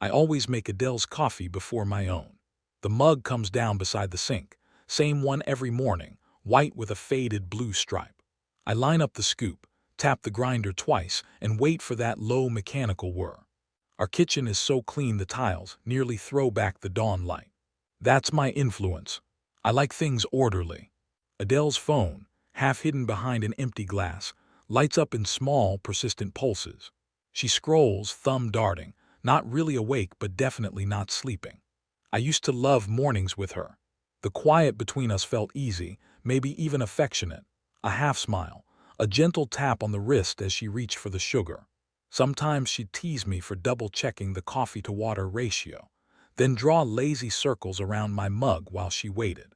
I always make Adelle's coffee before my own. The mug comes down beside the sink, same one every morning, white with a faded blue stripe. I line up the scoop, tap the grinder twice, and wait for that low mechanical whir. Our kitchen is so clean the tiles nearly throw back the dawn light. That's my influence. I like things orderly. Adelle's phone, half hidden behind an empty glass, lights up in small, persistent pulses. She scrolls, thumb darting, not really awake but definitely not sleeping. I used to love mornings with her. The quiet between us felt easy, maybe even affectionate. A half smile, a gentle tap on the wrist as she reached for the sugar. Sometimes she'd tease me for double-checking the coffee-to-water ratio, then draw lazy circles around my mug while she waited.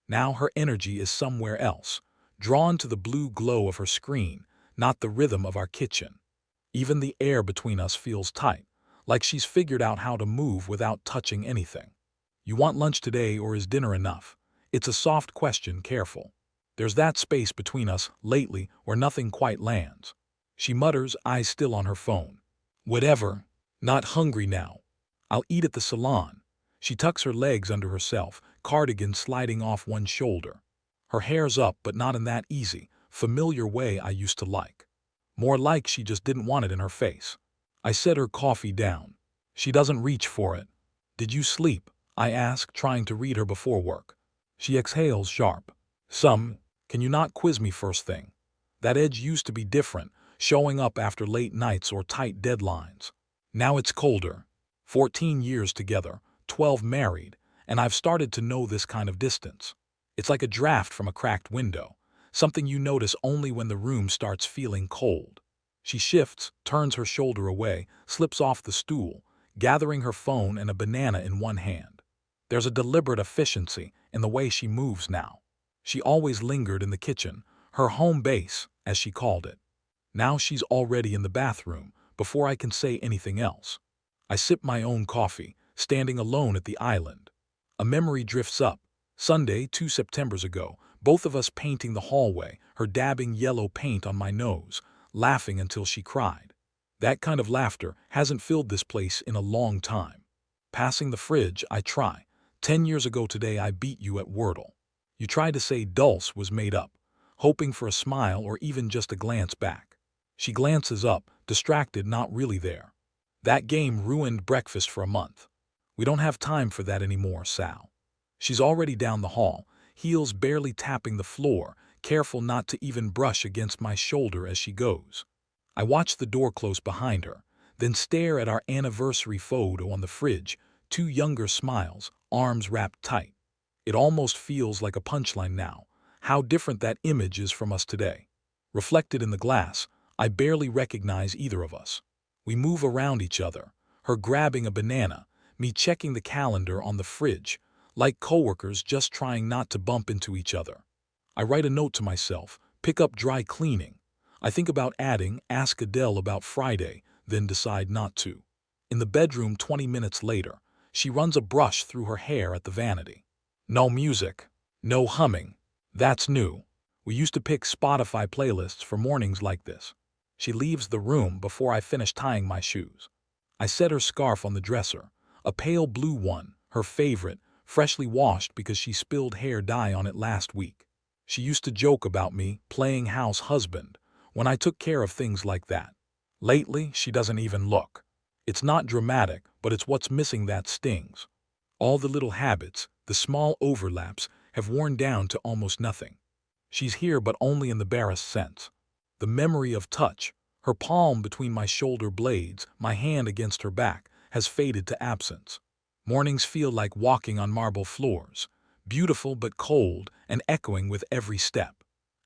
Now her energy is somewhere else, drawn to the blue glow of her screen, not the rhythm of our kitchen. Even the air between us feels tight, like she's figured out how to move without touching anything. You want lunch today or is dinner enough? It's a soft question, careful. There's that space between us lately where nothing quite lands. She mutters, eyes still on her phone. Whatever. Not hungry now. I'll eat at the salon. She tucks her legs under herself, cardigan sliding off one shoulder. Her hair's up, but not in that easy, familiar way I used to like. More like she just didn't want it in her face. I set her coffee down. She doesn't reach for it. Did you sleep? I ask, trying to read her before work. She exhales sharp. Some. Can you not quiz me first thing? That edge used to be different, showing up after late nights or tight deadlines. Now it's colder. 14 years together, 12 married, and I've started to know this kind of distance. It's like a draft from a cracked window, something you notice only when the room starts feeling cold. She shifts, turns her shoulder away, slips off the stool, gathering her phone and a banana in one hand. There's a deliberate efficiency in the way she moves now. She always lingered in the kitchen, her home base, as she called it. Now she's already in the bathroom, before I can say anything else. I sip my own coffee, standing alone at the island. A memory drifts up. Sunday, 2 Septembers ago, both of us painting the hallway, her dabbing yellow paint on my nose, laughing until she cried. That kind of laughter hasn't filled this place in a long time. Passing the fridge, I try. 10 years ago today I beat you at Wordle. You tried to say Dulce was made up, hoping for a smile or even just a glance back. She glances up, distracted, not really there. That game ruined breakfast for a month. We don't have time for that anymore, Sal. She's already down the hall, heels barely tapping the floor, careful not to even brush against my shoulder as she goes. I watch the door close behind her, then stare at our anniversary photo on the fridge, 2 younger smiles, arms wrapped tight. It almost feels like a punchline now, how different that image is from us today. Reflected in the glass, I barely recognize either of us. We move around each other, her grabbing a banana, me checking the calendar on the fridge, like coworkers just trying not to bump into each other. I write a note to myself, pick up dry cleaning. I think about adding, ask Adele about Friday, then decide not to. In the bedroom 20 minutes later, she runs a brush through her hair at the vanity. No music, no humming. That's new. We used to pick Spotify playlists for mornings like this. She leaves the room before I finish tying my shoes. I set her scarf on the dresser, a pale blue one, her favorite, freshly washed because she spilled hair dye on it last week. She used to joke about me playing house husband when I took care of things like that. Lately, she doesn't even look. It's not dramatic, but it's what's missing that stings. All the little habits, the small overlaps, have worn down to almost nothing. She's here but only in the barest sense. The memory of touch, her palm between my shoulder blades, my hand against her back, has faded to absence. Mornings feel like walking on marble floors, beautiful but cold and echoing with every step.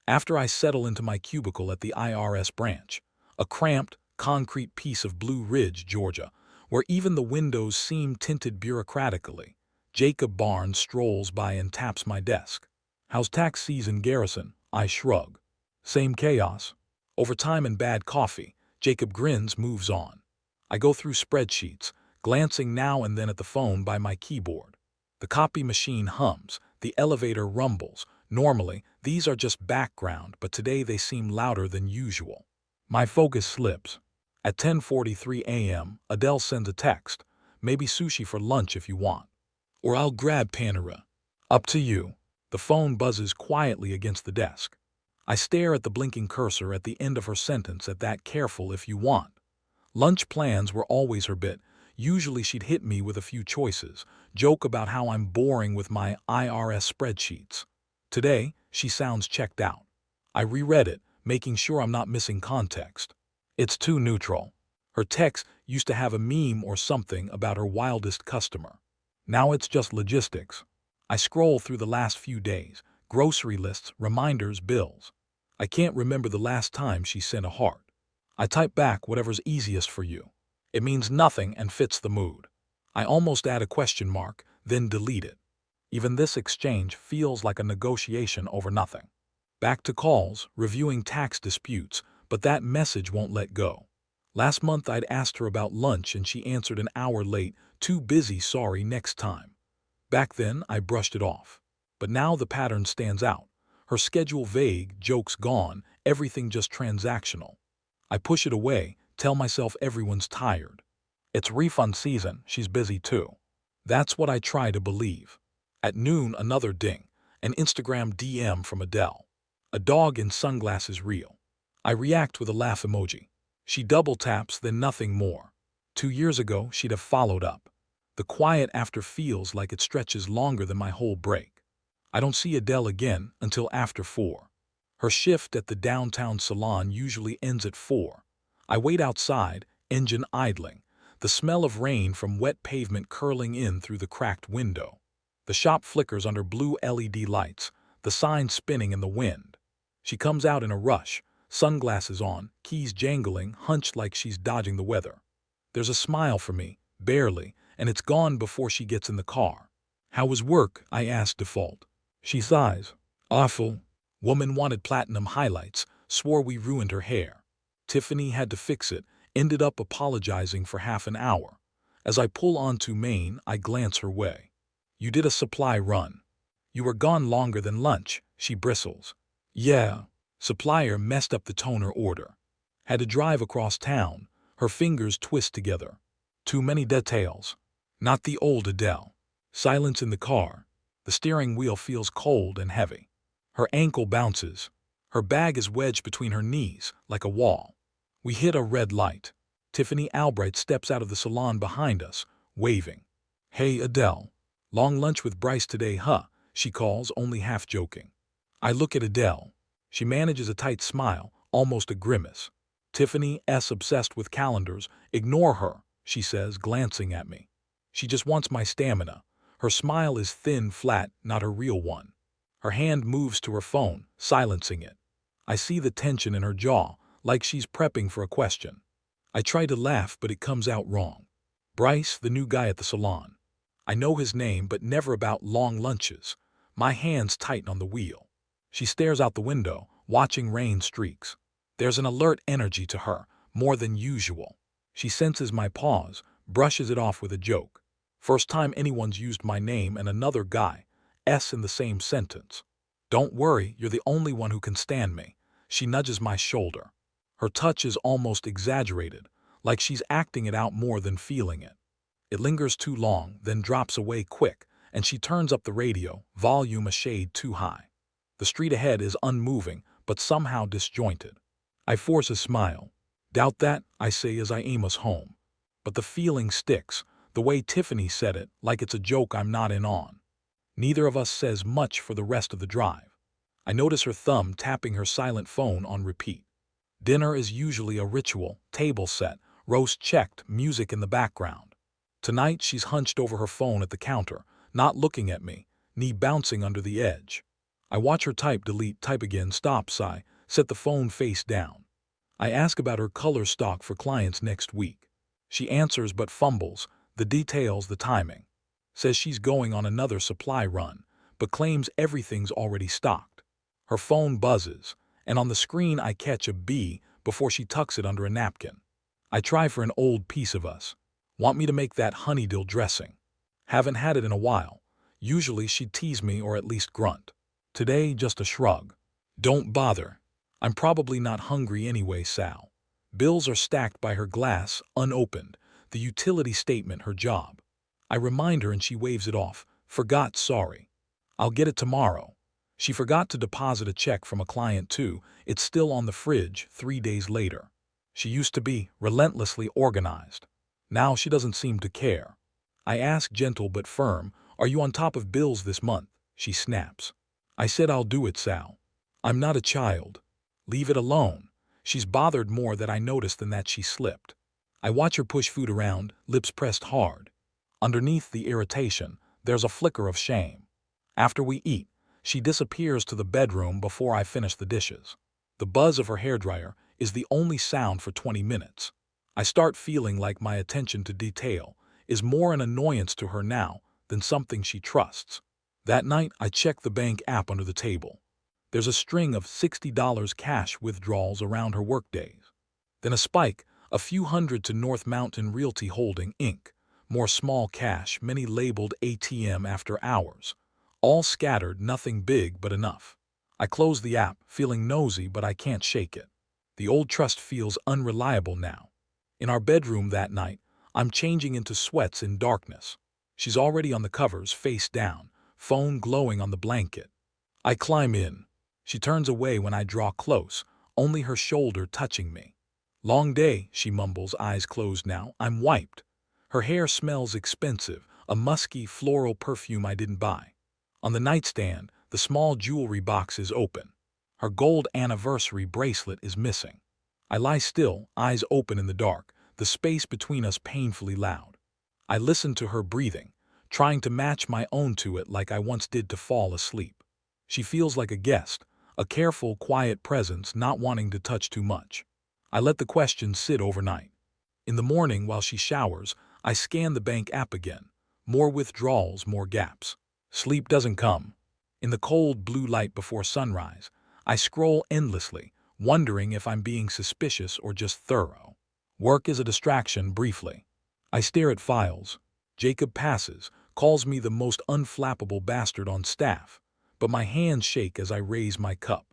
After I settle into my cubicle at the IRS branch, a cramped, concrete piece of Blue Ridge, Georgia, where even the windows seem tinted bureaucratically, Jacob Barnes strolls by and taps my desk. How's tax season, Garrison? I shrug. Same chaos. Overtime and bad coffee. Jacob grins, moves on. I go through spreadsheets, glancing now and then at the phone by my keyboard. The copy machine hums, the elevator rumbles. Normally, these are just background, but today they seem louder than usual. My focus slips. At 10:43 a.m., Adele sends a text, Maybe sushi for lunch if you want. Or I'll grab Panera. Up to you. The phone buzzes quietly against the desk. I stare at the blinking cursor at the end of her sentence at that careful if you want. Lunch plans were always her bit. Usually she'd hit me with a few choices, joke about how I'm boring with my IRS spreadsheets. Today, she sounds checked out. I reread it, making sure I'm not missing context. It's too neutral. Her text used to have a meme or something about her wildest customer. Now it's just logistics. I scroll through the last few days, grocery lists, reminders, bills. I can't remember the last time she sent a heart. I type back whatever's easiest for you. It means nothing and fits the mood. I almost add a question mark, then delete it. Even this exchange feels like a negotiation over nothing. Back to calls, reviewing tax disputes, but that message won't let go. Last month I'd asked her about lunch and she answered an hour late, too busy, sorry, next time. Back then I brushed it off. But now the pattern stands out. Her schedule vague, jokes gone, everything just transactional. I push it away, tell myself everyone's tired. It's refund season, she's busy too. That's what I try to believe. At noon, another ding, an Instagram DM from Adele. A dog in sunglasses reel. I react with a laugh emoji. She double taps, then nothing more. 2 years ago, she'd have followed up. The quiet after feels like it stretches longer than my whole break. I don't see Adele again until after 4. Her shift at the downtown salon usually ends at 4. I wait outside, engine idling, the smell of rain from wet pavement curling in through the cracked window. The shop flickers under blue LED lights, the sign spinning in the wind. She comes out in a rush, sunglasses on, keys jangling, hunched like she's dodging the weather. There's a smile for me, barely, and it's gone before she gets in the car. How was work? I ask default. She sighs. Awful. Woman wanted platinum highlights, swore we ruined her hair. Tiffany had to fix it, ended up apologizing for half an hour. As I pull onto Main, I glance her way. You did a supply run. You were gone longer than lunch, she bristles. Yeah. Supplier messed up the toner order. Had to drive across town. Her fingers twist together. Too many details. Not the old Adele. Silence in the car. The steering wheel feels cold and heavy. Her ankle bounces. Her bag is wedged between her knees, like a wall. We hit a red light. Tiffany Albright steps out of the salon behind us, waving. Hey Adele. Long lunch with Bryce today, huh? She calls, only half joking. I look at Adele. She manages a tight smile, almost a grimace. Tiffany S. obsessed with calendars. Ignore her, she says, glancing at me. She just wants my stamina. Her smile is thin, flat, not her real one. Her hand moves to her phone, silencing it. I see the tension in her jaw, like she's prepping for a question. I try to laugh, but it comes out wrong. Bryce, the new guy at the salon. I know his name, but never about long lunches. My hands tighten on the wheel. She stares out the window, watching rain streaks. There's an alert energy to her, more than usual. She senses my pause, brushes it off with a joke. First time anyone's used my name and another guy, S in the same sentence. Don't worry, you're the only one who can stand me. She nudges my shoulder. Her touch is almost exaggerated, like she's acting it out more than feeling it. It lingers too long, then drops away quick, and she turns up the radio, volume a shade too high. The street ahead is unmoving, but somehow disjointed. I force a smile. Doubt that, I say as I aim us home. But the feeling sticks, the way Tiffany said it, like it's a joke I'm not in on. Neither of us says much for the rest of the drive. I notice her thumb tapping her silent phone on repeat. Dinner is usually a ritual, table set, roast checked, music in the background. Tonight she's hunched over her phone at the counter, not looking at me, knee bouncing under the edge. I watch her type, delete, type again, stop, sigh, set the phone face down. I ask about her color stock for clients next week. She answers but fumbles, the details, the timing. Says she's going on another supply run, but claims everything's already stocked. Her phone buzzes, and on the screen I catch a B before she tucks it under a napkin. I try for an old piece of us. Want me to make that honeydill dressing? Haven't had it in a while. Usually she'd tease me or at least grunt. Today, just a shrug. Don't bother. I'm probably not hungry anyway, Sal. Bills are stacked by her glass, unopened. The utility statement, her job. I remind her and she waves it off. Forgot, sorry. I'll get it tomorrow. She forgot to deposit a check from a client too. It's still on the fridge 3 days later. She used to be relentlessly organized. Now she doesn't seem to care. I ask, gentle but firm, are you on top of bills this month? She snaps. I said I'll do it, Sal. I'm not a child. Leave it alone. She's bothered more that I noticed than that she slipped. I watch her push food around, lips pressed hard. Underneath the irritation, there's a flicker of shame. After we eat, she disappears to the bedroom before I finish the dishes. The buzz of her hairdryer is the only sound for 20 minutes. I start feeling like my attention to detail is more an annoyance to her now than something she trusts. That night, I check the bank app under the table. There's a string of $60 cash withdrawals around her workdays. Then a spike, a few hundred to North Mountain Realty Holding, Inc., more small cash, many labeled ATM after hours. All scattered, nothing big but enough. I close the app, feeling nosy, but I can't shake it. The old trust feels unreliable now. In our bedroom that night, I'm changing into sweats in darkness. She's already on the covers, face down, phone glowing on the blanket. I climb in. She turns away when I draw close, only her shoulder touching me. Long day, she mumbles, eyes closed now. I'm wiped. Her hair smells expensive, a musky floral perfume I didn't buy. On the nightstand, the small jewelry box is open. Her gold anniversary bracelet is missing. I lie still, eyes open in the dark, the space between us painfully loud. I listen to her breathing, trying to match my own to it like I once did to fall asleep. She feels like a guest, a careful, quiet presence not wanting to touch too much. I let the question sit overnight. In the morning, while she showers, I scan the bank app again. More withdrawals, more gaps. Sleep doesn't come. In the cold blue light before sunrise, I scroll endlessly, wondering if I'm being suspicious or just thorough. Work is a distraction briefly. I stare at files. Jacob passes, calls me the most unflappable bastard on staff, but my hands shake as I raise my cup.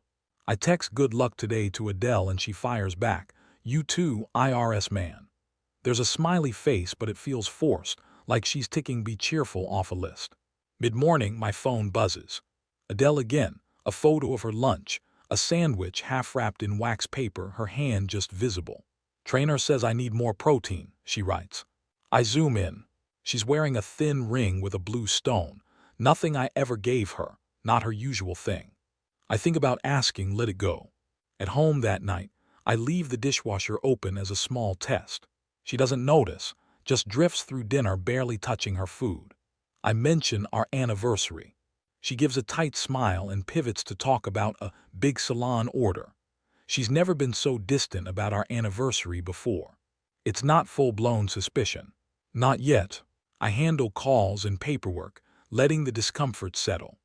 I text good luck today to Adelle and she fires back, you too, IRS man. There's a smiley face, but it feels forced, like she's ticking be cheerful off a list. Mid-morning, my phone buzzes. Adelle again, a photo of her lunch, a sandwich half wrapped in wax paper, her hand just visible. Trainer says I need more protein, she writes. I zoom in. She's wearing a thin ring with a blue stone, nothing I ever gave her, not her usual thing. I think about asking, let it go. At home that night, I leave the dishwasher open as a small test. She doesn't notice, just drifts through dinner, barely touching her food. I mention our anniversary. She gives a tight smile and pivots to talk about a big salon order. She's never been so distant about our anniversary before. It's not full-blown suspicion. Not yet. I handle calls and paperwork, letting the discomfort settle.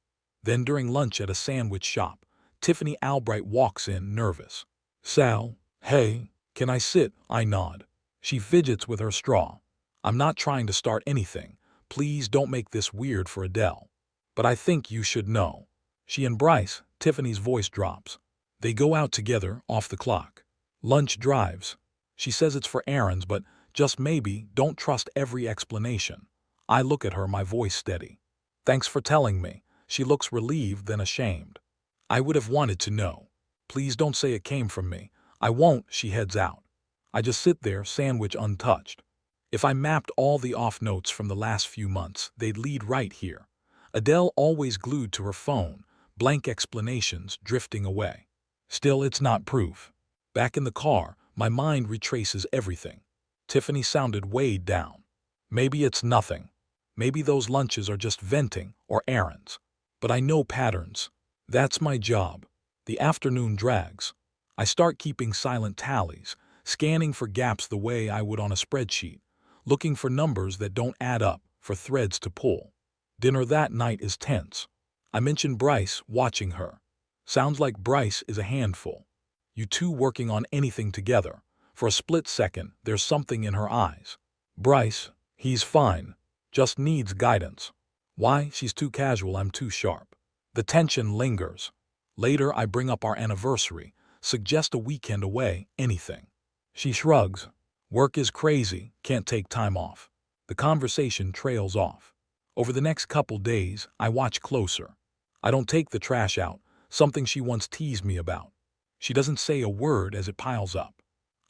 Then during lunch at a sandwich shop, Tiffany Albright walks in, nervous. Sal, hey, can I sit? I nod. She fidgets with her straw. I'm not trying to start anything. Please don't make this weird for Adelle. But I think you should know. She and Bryce, Tiffany's voice drops. They go out together, off the clock. Lunch drives. She says it's for errands, but just maybe don't trust every explanation. I look at her, my voice steady. Thanks for telling me. She looks relieved, then ashamed. I would have wanted to know. Please don't say it came from me. I won't, she heads out. I just sit there, sandwich untouched. If I mapped all the off notes from the last few months, they'd lead right here. Adelle always glued to her phone, blank explanations drifting away. Still, it's not proof. Back in the car, my mind retraces everything. Tiffany sounded weighed down. Maybe it's nothing. Maybe those lunches are just venting or errands. But I know patterns. That's my job. The afternoon drags. I start keeping silent tallies, scanning for gaps the way I would on a spreadsheet, looking for numbers that don't add up, for threads to pull. Dinner that night is tense. I mention Bryce, watching her. Sounds like Bryce is a handful. You two working on anything together. For a split second, there's something in her eyes. Bryce, he's fine. Just needs guidance. Why? She's too casual, I'm too sharp. The tension lingers. Later, I bring up our anniversary, suggest a weekend away, anything. She shrugs. Work is crazy, can't take time off. The conversation trails off. Over the next couple days, I watch closer. I don't take the trash out, something she once teased me about. She doesn't say a word as it piles up.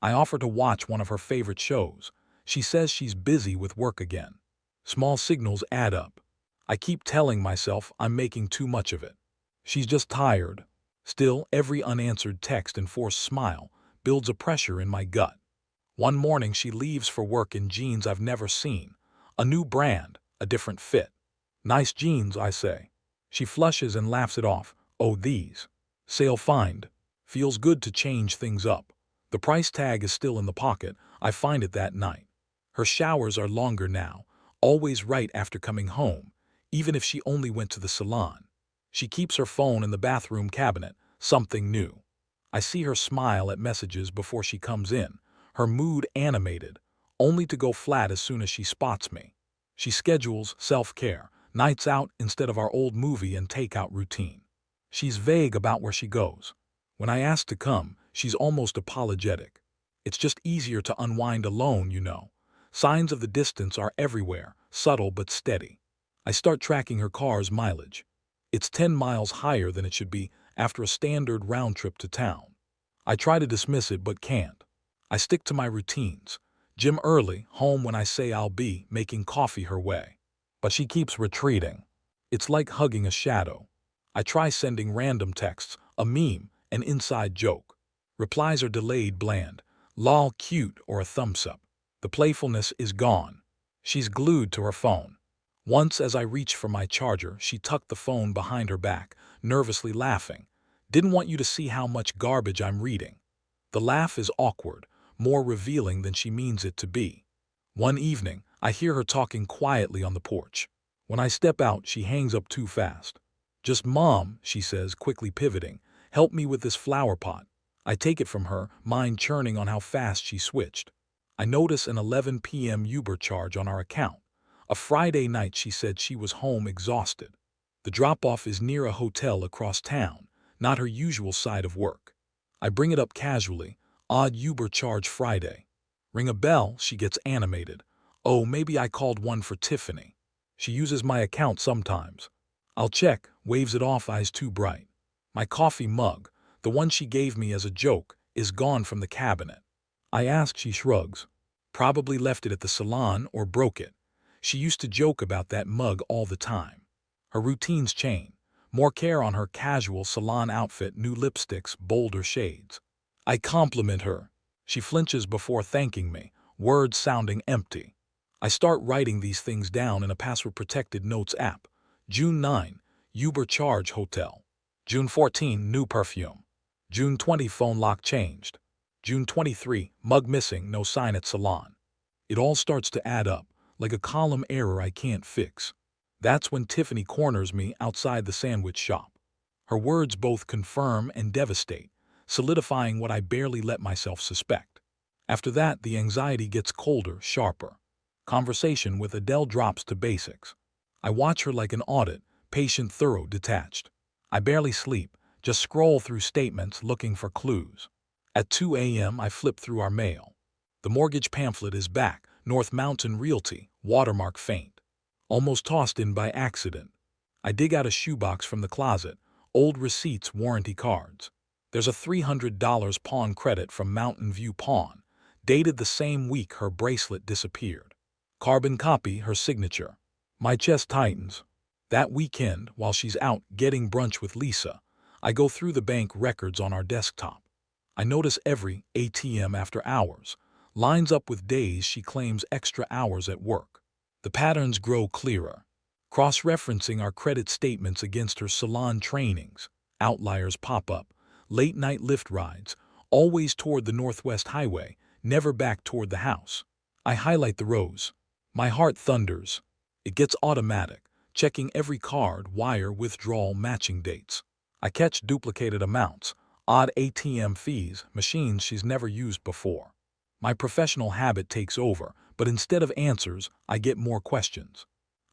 I offer to watch one of her favorite shows. She says she's busy with work again. Small signals add up. I keep telling myself I'm making too much of it. She's just tired. Still, every unanswered text and forced smile builds a pressure in my gut. One morning she leaves for work in jeans I've never seen. A new brand, a different fit. Nice jeans, I say. She flushes and laughs it off. Oh, these. Sale find. Feels good to change things up. The price tag is still in the pocket. I find it that night. Her showers are longer now, always right after coming home, even if she only went to the salon. She keeps her phone in the bathroom cabinet, something new. I see her smile at messages before she comes in, her mood animated, only to go flat as soon as she spots me. She schedules self-care, nights out instead of our old movie and takeout routine. She's vague about where she goes. When I ask to come, she's almost apologetic. It's just easier to unwind alone, you know. Signs of the distance are everywhere, subtle but steady. I start tracking her car's mileage. It's 10 miles higher than it should be after a standard round trip to town. I try to dismiss it but can't. I stick to my routines. Gym early, home when I say I'll be, making coffee her way. But she keeps retreating. It's like hugging a shadow. I try sending random texts, a meme, an inside joke. Replies are delayed, bland, lol, cute, or a thumbs up. The playfulness is gone. She's glued to her phone. Once, as I reached for my charger, she tucked the phone behind her back, nervously laughing. Didn't want you to see how much garbage I'm reading. The laugh is awkward, more revealing than she means it to be. One evening, I hear her talking quietly on the porch. When I step out, she hangs up too fast. Just Mom, she says, quickly pivoting. Help me with this flower pot. I take it from her, mind churning on how fast she switched. I notice an 11 p.m. Uber charge on our account. A Friday night she said she was home exhausted. The drop-off is near a hotel across town, not her usual side of work. I bring it up casually. Odd Uber charge Friday. Ring a bell, she gets animated. Oh, maybe I called one for Tiffany. She uses my account sometimes. I'll check, waves it off, eyes too bright. My coffee mug, the one she gave me as a joke, is gone from the cabinet. I ask, she shrugs. Probably left it at the salon or broke it. She used to joke about that mug all the time. Her routines change. More care on her casual salon outfit, new lipsticks, bolder shades. I compliment her. She flinches before thanking me, words sounding empty. I start writing these things down in a password-protected notes app. June 9, Uber charge hotel. June 14, new perfume. June 20, phone lock changed. June 23, mug missing, no sign at salon. It all starts to add up, like a column error I can't fix. That's when Tiffany corners me outside the sandwich shop. Her words both confirm and devastate, solidifying what I barely let myself suspect. After that, the anxiety gets colder, sharper. Conversation with Adelle drops to basics. I watch her like an audit, patient, thorough, detached. I barely sleep, just scroll through statements looking for clues. At 2 a.m. I flip through our mail. The mortgage pamphlet is back, North Mountain Realty, watermark faint. Almost tossed in by accident. I dig out a shoebox from the closet, old receipts, warranty cards. There's a $300 pawn credit from Mountain View Pawn, dated the same week her bracelet disappeared. Carbon copy, her signature. My chest tightens. That weekend, while she's out getting brunch with Lisa, I go through the bank records on our desktop. I notice every ATM after hours lines up with days she claims extra hours at work. The patterns grow clearer. Cross-referencing our credit statements against her salon trainings, outliers pop up. Late-night Lyft rides, always toward the Northwest Highway, never back toward the house. I highlight the rows. My heart thunders. It gets automatic, checking every card, wire, withdrawal, matching dates. I catch duplicated amounts, odd ATM fees, machines she's never used before. My professional habit takes over, but instead of answers, I get more questions.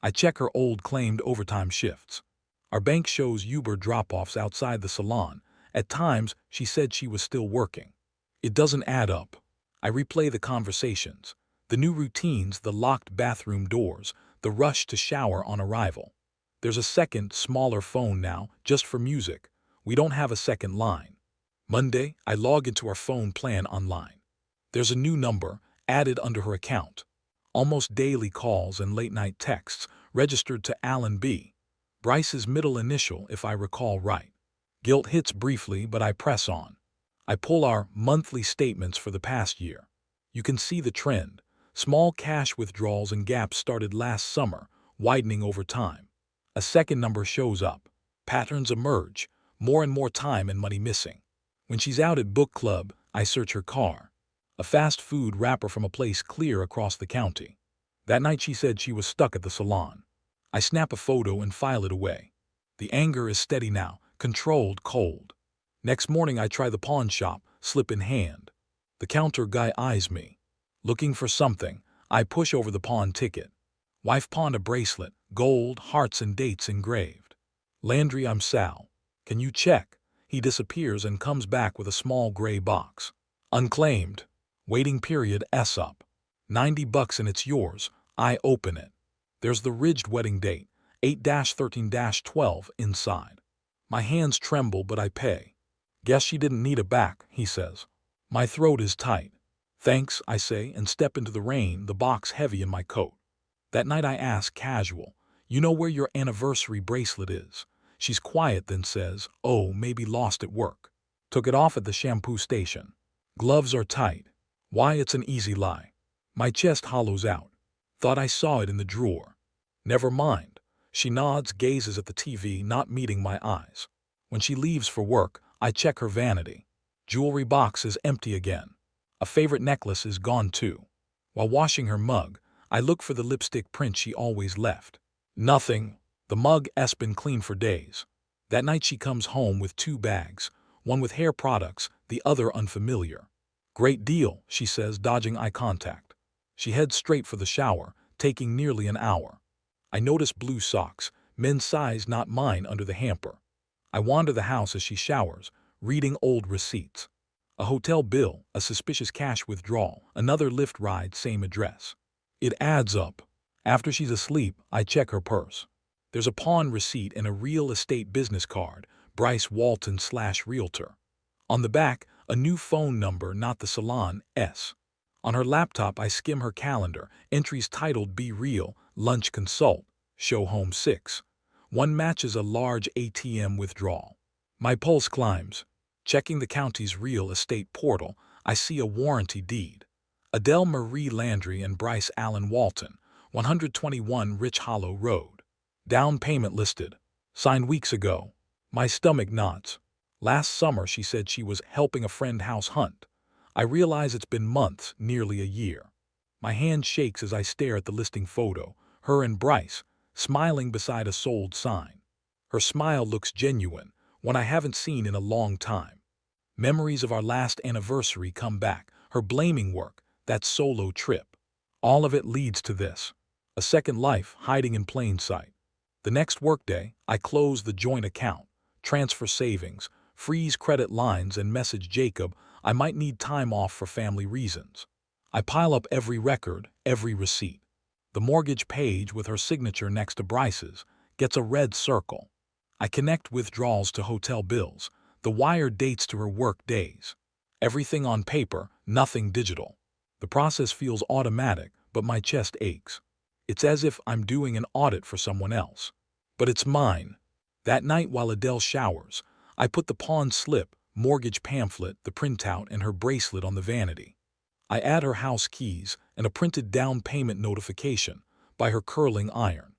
I check her old claimed overtime shifts. Our bank shows Uber drop-offs outside the salon. At times, she said she was still working. It doesn't add up. I replay the conversations, the new routines, the locked bathroom doors, the rush to shower on arrival. There's a second, smaller phone now, just for music. We don't have a second line. Monday, I log into our phone plan online. There's a new number added under her account. Almost daily calls and late-night texts registered to Alan B. Bryce's middle initial, if I recall right. Guilt hits briefly, but I press on. I pull our monthly statements for the past year. You can see the trend. Small cash withdrawals and gaps started last summer, widening over time. A second number shows up. Patterns emerge, more and more time and money missing. When she's out at book club, I search her car. A fast food wrapper from a place clear across the county. That night she said she was stuck at the salon. I snap a photo and file it away. The anger is steady now, controlled, cold. Next morning I try the pawn shop, slip in hand. The counter guy eyes me. Looking for something, I push over the pawn ticket. Wife pawned a bracelet, gold, hearts and dates engraved. Landry, I'm Sal. Can you check? He disappears and comes back with a small gray box. Unclaimed. Waiting period S up. $90 and it's yours. I open it. There's the ridged wedding date, 8-13-12 inside. My hands tremble, but I pay. Guess she didn't need it back, he says. My throat is tight. Thanks, I say, and step into the rain, the box heavy in my coat. That night I ask casual, you know where your anniversary bracelet is? She's quiet, then says, oh, maybe lost at work. Took it off at the shampoo station. Gloves are tight. Why, it's an easy lie. My chest hollows out. Thought I saw it in the drawer. Never mind. She nods, gazes at the TV, not meeting my eyes. When she leaves for work, I check her vanity. Jewelry box is empty again. A favorite necklace is gone too. While washing her mug, I look for the lipstick print she always left. Nothing. The mug has been clean for days. That night she comes home with 2 bags, one with hair products, the other unfamiliar. Great deal, she says, dodging eye contact. She heads straight for the shower, taking nearly an hour. I notice blue socks, men's size not mine, under the hamper. I wander the house as she showers, reading old receipts. A hotel bill, a suspicious cash withdrawal, another Lyft ride, same address. It adds up. After she's asleep, I check her purse. There's a pawn receipt and a real estate business card, Bryce Walton /realtor. On the back, a new phone number, not the salon, S. On her laptop, I skim her calendar, entries titled Be Real, Lunch Consult, Show Home 6. One matches a large ATM withdrawal. My pulse climbs. Checking the county's real estate portal, I see a warranty deed. Adelle Marie Landry and Bryce Allen Walton, 121 Rich Hollow Road. Down payment listed. Signed weeks ago. My stomach knots. Last summer she said she was helping a friend house hunt. I realize it's been months, nearly a year. My hand shakes as I stare at the listing photo, her and Bryce, smiling beside a sold sign. Her smile looks genuine, one I haven't seen in a long time. Memories of our last anniversary come back, her blaming work, that solo trip. All of it leads to this. A second life hiding in plain sight. The next workday, I close the joint account, transfer savings, freeze credit lines, and message Jacob I might need time off for family reasons. I pile up every record, every receipt. The mortgage page with her signature next to Bryce's gets a red circle. I connect withdrawals to hotel bills, the wire dates to her work days. Everything on paper, nothing digital. The process feels automatic, but my chest aches. It's as if I'm doing an audit for someone else. But it's mine. That night while Adelle showers, I put the pawn slip, mortgage pamphlet, the printout, and her bracelet on the vanity. I add her house keys and a printed down payment notification by her curling iron.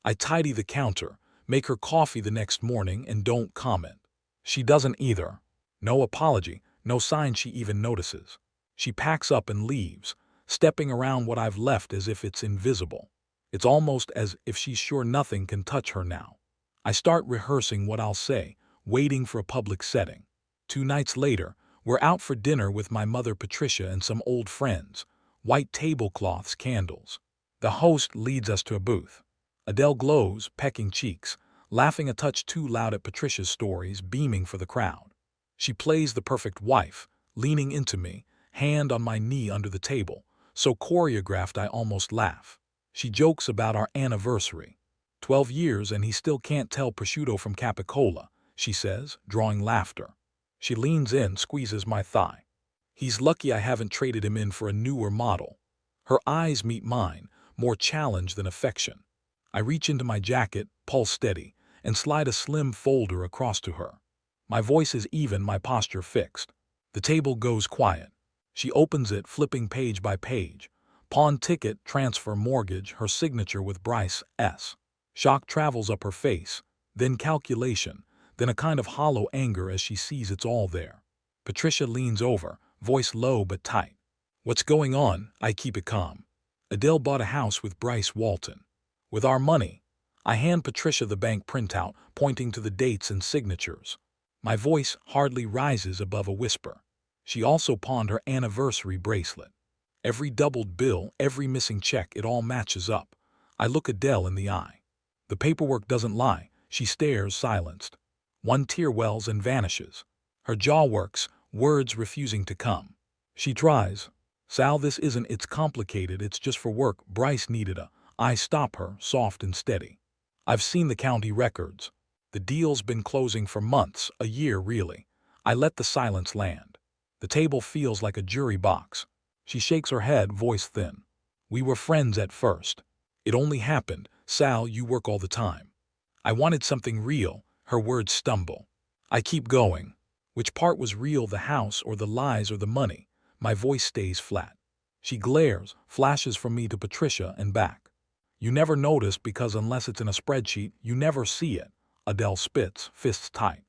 I tidy the counter, make her coffee the next morning, and don't comment. She doesn't either. No apology, no sign she even notices. She packs up and leaves, stepping around what I've left as if it's invisible. It's almost as if she's sure nothing can touch her now. I start rehearsing what I'll say, waiting for a public setting. 2 nights later, we're out for dinner with my mother Patricia and some old friends. White tablecloths, candles. The host leads us to a booth. Adelle glows, pecking cheeks, laughing a touch too loud at Patricia's stories, beaming for the crowd. She plays the perfect wife, leaning into me, hand on my knee under the table, so choreographed I almost laugh. She jokes about our anniversary. 12 years and he still can't tell prosciutto from capicola, she says, drawing laughter. She leans in, squeezes my thigh. He's lucky I haven't traded him in for a newer model. Her eyes meet mine, more challenge than affection. I reach into my jacket, pulse steady, and slide a slim folder across to her. My voice is even, my posture fixed. The table goes quiet. She opens it, flipping page by page. Pawn ticket, transfer, mortgage, her signature with Bryce S. Shock travels up her face, then calculation, then a kind of hollow anger as she sees it's all there. Patricia leans over, voice low but tight. What's going on? I keep it calm. Adele bought a house with Bryce Walton. With our money. I hand Patricia the bank printout, pointing to the dates and signatures. My voice hardly rises above a whisper. She also pawned her anniversary bracelet. Every doubled bill, every missing check, it all matches up. I look Adele in the eye. The paperwork doesn't lie. She stares, silenced. One tear wells and vanishes. Her jaw works, words refusing to come. She tries. Sal, this isn't, it's complicated, it's just for work. Bryce needed a. I stop her, soft and steady. I've seen the county records. The deal's been closing for months, a year really. I let the silence land. The table feels like a jury box. She shakes her head, voice thin. We were friends at first. It only happened, Sal, you work all the time. I wanted something real, her words stumble. I keep going. Which part was real, the house or the lies or the money? My voice stays flat. She glares, flashes from me to Patricia and back. You never notice because unless it's in a spreadsheet, you never see it. Adele spits, fists tight.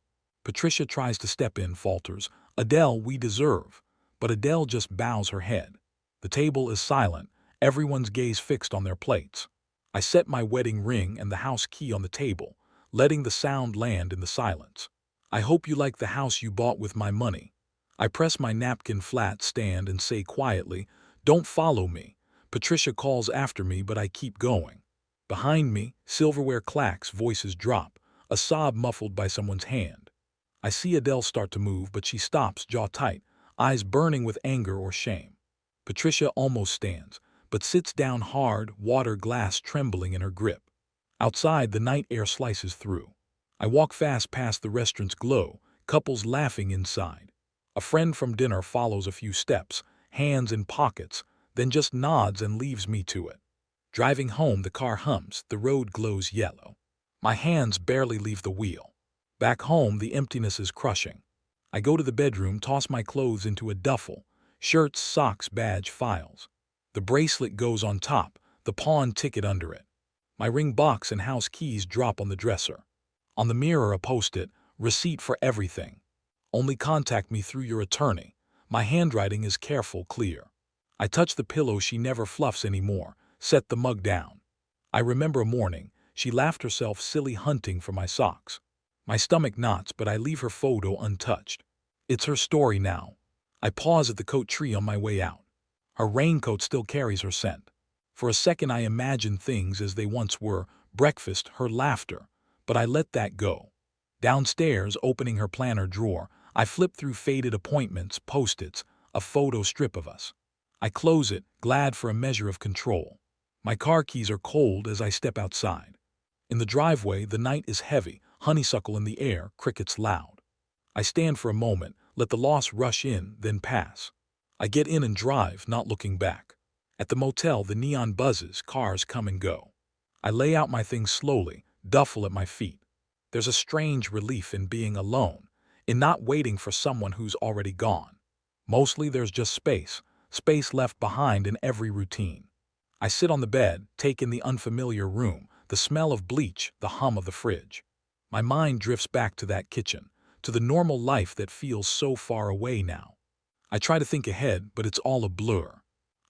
Patricia tries to step in, falters. Adele, we deserve. But Adele just bows her head. The table is silent, everyone's gaze fixed on their plates. I set my wedding ring and the house key on the table, letting the sound land in the silence. I hope you like the house you bought with my money. I press my napkin flat, stand and say quietly, don't follow me. Patricia calls after me, but I keep going. Behind me, silverware clacks, voices drop, a sob muffled by someone's hand. I see Adele start to move, but she stops, jaw tight, eyes burning with anger or shame. Patricia almost stands, but sits down hard, water glass trembling in her grip. Outside, the night air slices through. I walk fast past the restaurant's glow, couples laughing inside. A friend from dinner follows a few steps, hands in pockets, then just nods and leaves me to it. Driving home, the car hums, the road glows yellow. My hands barely leave the wheel. Back home, the emptiness is crushing. I go to the bedroom, toss my clothes into a duffel, shirts, socks, badge, files. The bracelet goes on top, the pawn ticket under it. My ring box and house keys drop on the dresser. On the mirror, a post-it, receipt for everything. Only contact me through your attorney. My handwriting is careful, clear. I touch the pillow she never fluffs anymore, set the mug down. I remember a morning, she laughed herself silly hunting for my socks. My stomach knots, but I leave her photo untouched. It's her story now. I pause at the coat tree on my way out. Her raincoat still carries her scent. For a second I imagine things as they once were, breakfast, her laughter, but I let that go. Downstairs, opening her planner drawer, I flip through faded appointments, post-its, a photo strip of us. I close it, glad for a measure of control. My car keys are cold as I step outside. In the driveway, the night is heavy, honeysuckle in the air, crickets loud. I stand for a moment, let the loss rush in, then pass. I get in and drive, not looking back. At the motel, the neon buzzes, cars come and go. I lay out my things slowly, duffel at my feet. There's a strange relief in being alone, in not waiting for someone who's already gone. Mostly there's just space left behind in every routine. I sit on the bed, take in the unfamiliar room, the smell of bleach, the hum of the fridge. My mind drifts back to that kitchen, to the normal life that feels so far away now. I try to think ahead, but it's all a blur.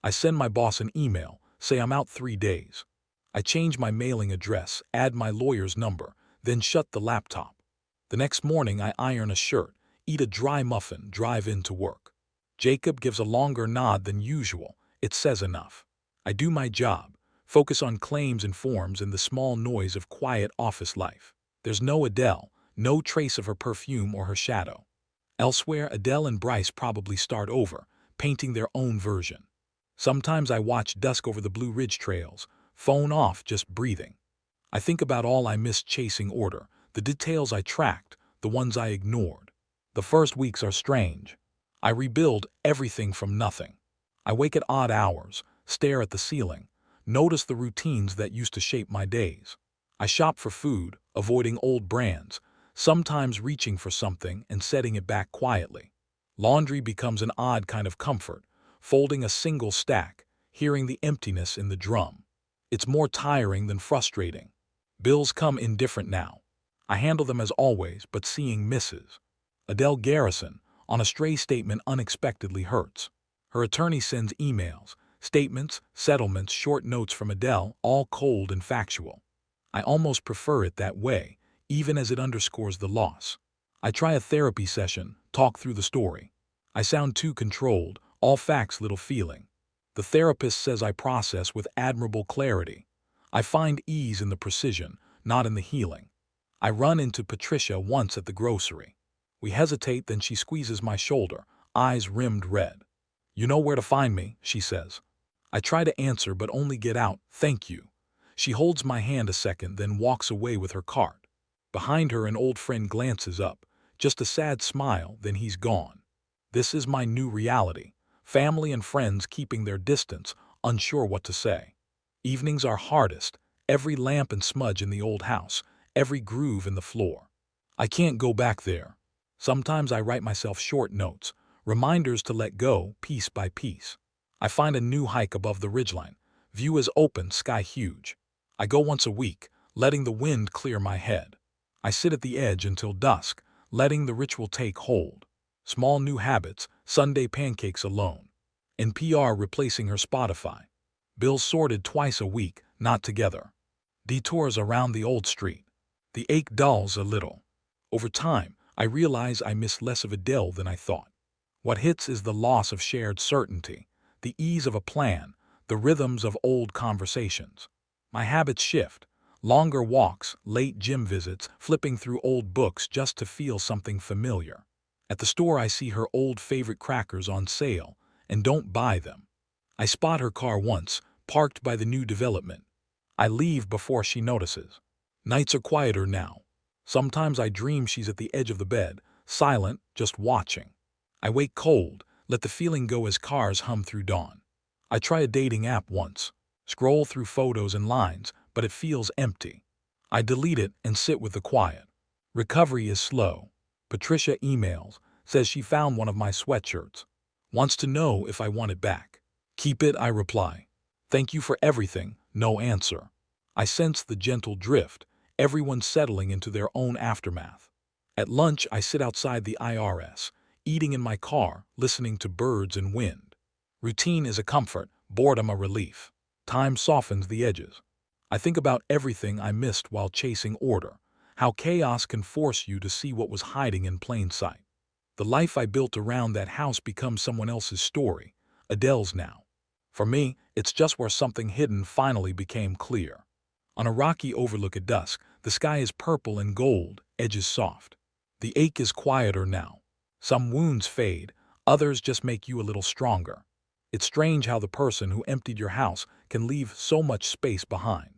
I send my boss an email, say I'm out 3 days. I change my mailing address, add my lawyer's number, then shut the laptop. The next morning I iron a shirt, eat a dry muffin, drive in to work. Jacob gives a longer nod than usual. It says enough. I do my job, focus on claims and forms and the small noise of quiet office life. There's no Adele, no trace of her perfume or her shadow. Elsewhere, Adele and Bryce probably start over, painting their own version. Sometimes I watch dusk over the Blue Ridge trails, phone off, just breathing. I think about all I missed chasing order, the details I tracked, the ones I ignored. The first weeks are strange. I rebuild everything from nothing. I wake at odd hours, stare at the ceiling, notice the routines that used to shape my days. I shop for food, avoiding old brands, sometimes reaching for something and setting it back quietly. Laundry becomes an odd kind of comfort, folding a single stack, hearing the emptiness in the drum. It's more tiring than frustrating. Bills come indifferent now. I handle them as always, but seeing misses. Adelle Garrison, on a stray statement, unexpectedly hurts. Her attorney sends emails, statements, settlements, short notes from Adelle, all cold and factual. I almost prefer it that way, even as it underscores the loss. I try a therapy session, talk through the story. I sound too controlled, all facts, little feeling. The therapist says I process with admirable clarity. I find ease in the precision, not in the healing. I run into Patricia once at the grocery. We hesitate, then she squeezes my shoulder, eyes rimmed red. "You know where to find me," she says. I try to answer but only get out, "Thank you." She holds my hand a second, then walks away with her cart. Behind her, an old friend glances up, just a sad smile, then he's gone. This is my new reality. Family and friends keeping their distance, unsure what to say. Evenings are hardest, every lamp and smudge in the old house, every groove in the floor. I can't go back there. Sometimes I write myself short notes, reminders to let go, piece by piece. I find a new hike above the ridgeline. View is open, sky huge. I go once a week, letting the wind clear my head. I sit at the edge until dusk, letting the ritual take hold. Small new habits, Sunday pancakes alone. NPR replacing her Spotify. Bills sorted twice a week, not together. Detours around the old street. The ache dulls a little. Over time, I realize I miss less of Adele than I thought. What hits is the loss of shared certainty, the ease of a plan, the rhythms of old conversations. My habits shift. Longer walks, late gym visits, flipping through old books just to feel something familiar. At the store, I see her old favorite crackers on sale and don't buy them. I spot her car once, parked by the new development. I leave before she notices. Nights are quieter now. Sometimes I dream she's at the edge of the bed, silent, just watching. I wake cold, let the feeling go as cars hum through dawn. I try a dating app once, scroll through photos and lines, but it feels empty. I delete it and sit with the quiet. Recovery is slow. Patricia emails, says she found one of my sweatshirts. Wants to know if I want it back. "Keep it," I reply. "Thank you for everything," no answer. I sense the gentle drift, everyone settling into their own aftermath. At lunch, I sit outside the IRS, eating in my car, listening to birds and wind. Routine is a comfort, boredom a relief. Time softens the edges. I think about everything I missed while chasing order, how chaos can force you to see what was hiding in plain sight. The life I built around that house becomes someone else's story, Adele's now. For me, it's just where something hidden finally became clear. On a rocky overlook at dusk, the sky is purple and gold, edges soft. The ache is quieter now. Some wounds fade, others just make you a little stronger. It's strange how the person who emptied your house can leave so much space behind.